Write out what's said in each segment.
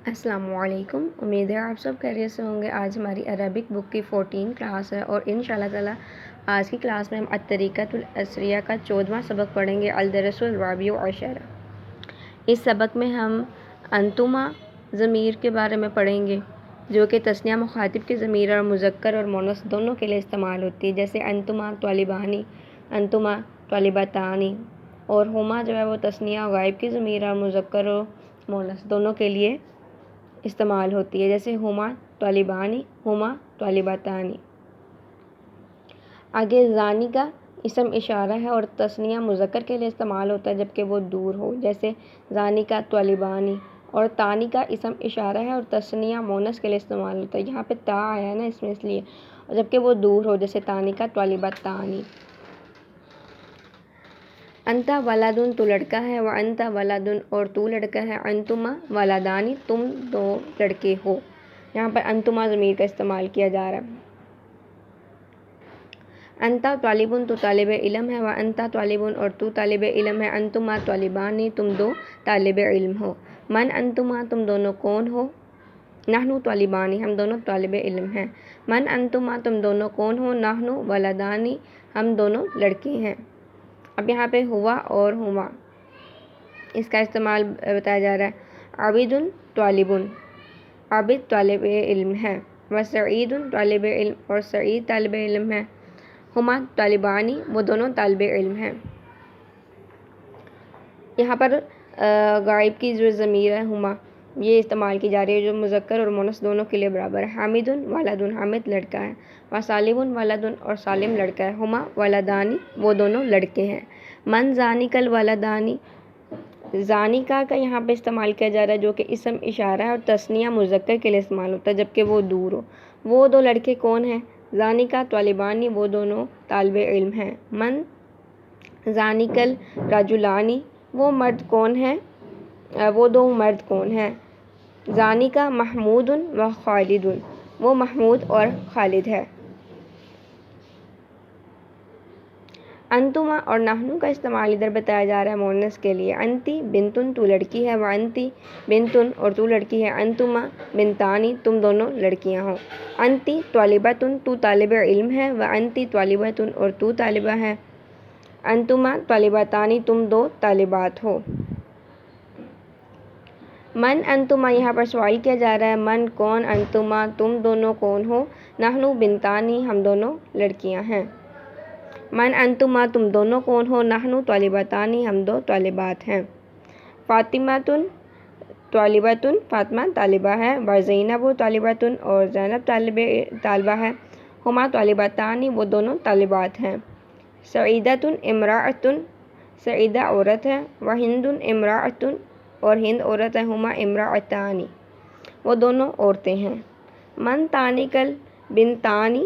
السلام علیکم، امید ہے آپ سب خیریت سے ہوں گے۔ آج ہماری عربک بک کی 14 کلاس ہے اور انشاءاللہ تعالی آج کی کلاس میں ہم الطریقۃ العصریہ کا 14واں سبق پڑھیں گے، الدرس الرابع عشر۔ اس سبق میں ہم انتما ضمیر کے بارے میں پڑھیں گے جو کہ تثنیہ مخاطب کے ضمیر اور مذکر اور مؤنث دونوں کے لیے استعمال ہوتی ہے، جیسے انتما طالبانی، انتما طالبتانی، اور ہما جو ہے وہ تثنیہ غائب کی ضمیر اور مذکر اور مؤنث دونوں کے لیے استعمال ہوتی ہے، جیسے ہما طالبانی، ہما طالبتانی۔ آگے زانی کا اسم اشارہ ہے اور تثنیہ مذکر کے لیے استعمال ہوتا ہے جبکہ وہ دور ہو، جیسے زانی کا طالبانی، اور تانی کا اسم اشارہ ہے اور تثنیہ مؤنث کے لیے استعمال ہوتا ہے، یہاں پہ تا آیا ہے نا اس میں اس لیے، جبکہ وہ دور ہو، جیسے تانی کا طالبتانی۔ انتا ولدن تو لڑکا ہے، وانتا ولدن اور تو لڑکا ہے، انتما ولدانی تم دو لڑکے ہو، یہاں پر انتما ضمیر کا استعمال کیا جا رہا ہے۔ انتا طالبن تو طالب علم ہے، وانتا طالبن اور تو طالب علم ہے، انتما طالبانی تم دو طالب علم ہو، من انتما تم دونوں کون ہو، نحنو طالبانی ہم دونوں طالب علم ہیں، من انتما تم دونوں کون ہو، نحنو ولدانی ہم دونوں لڑکے ہیں۔ اب یہاں پہ ہوا اور ہما اس کا استعمال بتایا جا رہا ہے۔ عابدن طالبن، عابد طالب علم ہے، وسعید طالب علم اور سعید طالب علم ہے، ہما طالبانی وہ دونوں طالب علم ہیں۔ یہاں پر غائب کی جو ضمیر ہے ہما یہ استعمال کی جا رہی ہے جو مذکر اور مؤنث دونوں کے لیے برابر ہے۔ حامدن ولدن حامد لڑکا ہے، وسالم ولدن اور سالم لڑکا ہے، ہما ولدانی وہ دونوں لڑکے ہیں۔ من ذانک الولدانی، ذانکا کا یہاں پہ استعمال کیا جا رہا ہے جو کہ اسم اشارہ ہے اور تثنیہ مذکر کے لیے استعمال ہوتا ہے جبکہ وہ دور ہو، وہ دو لڑکے کون ہیں، ذانکا طالبانی وہ دونوں طالب علم ہیں، من ذانک الرجلانی وہ مرد کون ہیں، وہ دو مرد کون ہیں، ذانکا محمود و خالد وہ محمود اور خالد ہے۔ انتما اور نحنو کا استعمال ادھر بتایا جا رہا ہے مؤنث کے لیے۔ انتی بنتن تو لڑکی ہے، وانتی بنتن اور تو لڑکی ہے، انتما بنتانی تم دونوں لڑکیاں ہو، انتی طالبتن تو طالب علم ہے، وانتی طالبتن اور تو طالبہ ہے، انتما طالبتانی تم دو طالبات ہو۔ من انتما یہاں پر سوال کیا جا رہا ہے، من کون، انتما تم دونوں کون ہو، نحنو بنتانی ہم دونوں لڑکیاں ہیں، من انتما تم دونوں کون ہو، نحنو طالبتانی ہم دو طالبات ہیں۔ فاطمۃ طالبۃ فاطمہ طالبہ ہے، وزینب طالبۃ اور زینب طالبہ ہے، ہما طالبتانی وہ دونوں طالبات ہیں۔ سعیدۃ امرأۃ سعیدہ عورت ہے، وہند امرأۃ اور ہند عورت ہے، ہما امرأتانی وہ دونوں عورتیں ہیں۔ من تانک البنتانی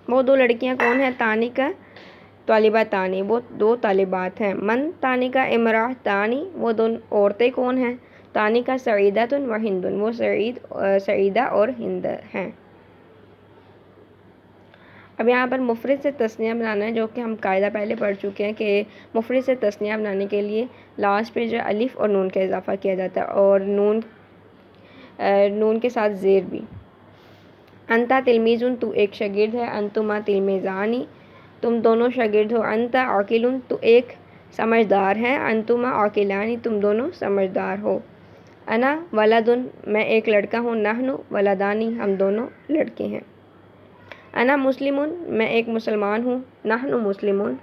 وہ دو لڑکیاں کون ہیں، تانکا طالبتانی وہ دو طالبات ہیں، من تانکا امرأتانی وہ دو عورتیں کون ہیں، تانکا سعیدۃ و ہند وہ سعیدہ اور ہند ہیں۔ اب یہاں پر مفرد سے تثنیہ بنانا ہے جو کہ ہم قاعدہ پہلے پڑھ چکے ہیں کہ مفرد سے تثنیہ بنانے کے لیے لاسٹ پہ جو الف اور نون کا اضافہ کیا جاتا ہے اور نون کے ساتھ زیر بھی۔ انتا تلمیذن تو ایک شاگرد ہے، انتما تلمیذانی تم دونوں شاگرد ہو، انتا عاقلن تو ایک سمجھدار ہے، انتما عاقلانی تم دونوں سمجھدار ہو۔ انا ولدن میں ایک لڑکا ہوں، نحنو ولدانی ہم دونوں لڑکے ہیں۔ انا مسلمن میں ایک مسلمان ہوں، نحنو مسلمون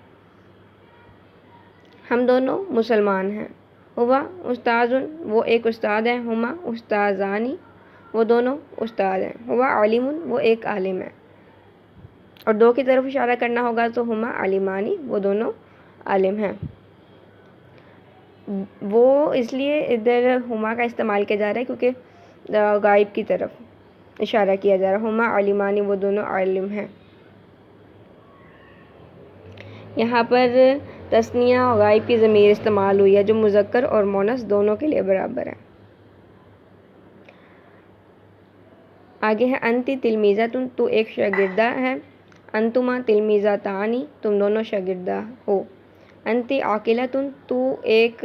ہم دونوں مسلمان ہیں۔ ہوا استاذن وہ ایک استاد ہے، ہما استاذانی وہ دونوں استاد ہیں۔ ہوا عالم وہ ایک عالم ہے، اور دو کی طرف اشارہ کرنا ہوگا تو ہما عالمانی وہ دونوں عالم ہیں۔ وہ اس لیے ادھر ہما کا استعمال کیا جا رہا ہے کیونکہ غائب کی طرف اشارہ کیا جا رہا ہے، ہما عالمانی وہ دونوں عالم ہیں۔ یہاں پر تثنیہ اور غائب کی ضمیر استعمال ہوئی ہے جو مذکر اور مؤنث دونوں کے لیے برابر ہے۔ آگے ہے انتی تلمیذۃ تو ایک شاگردہ ہے، انتما تلمیذتانی تم دونوں شاگردہ ہو، انتی عاقلۃ تو ایک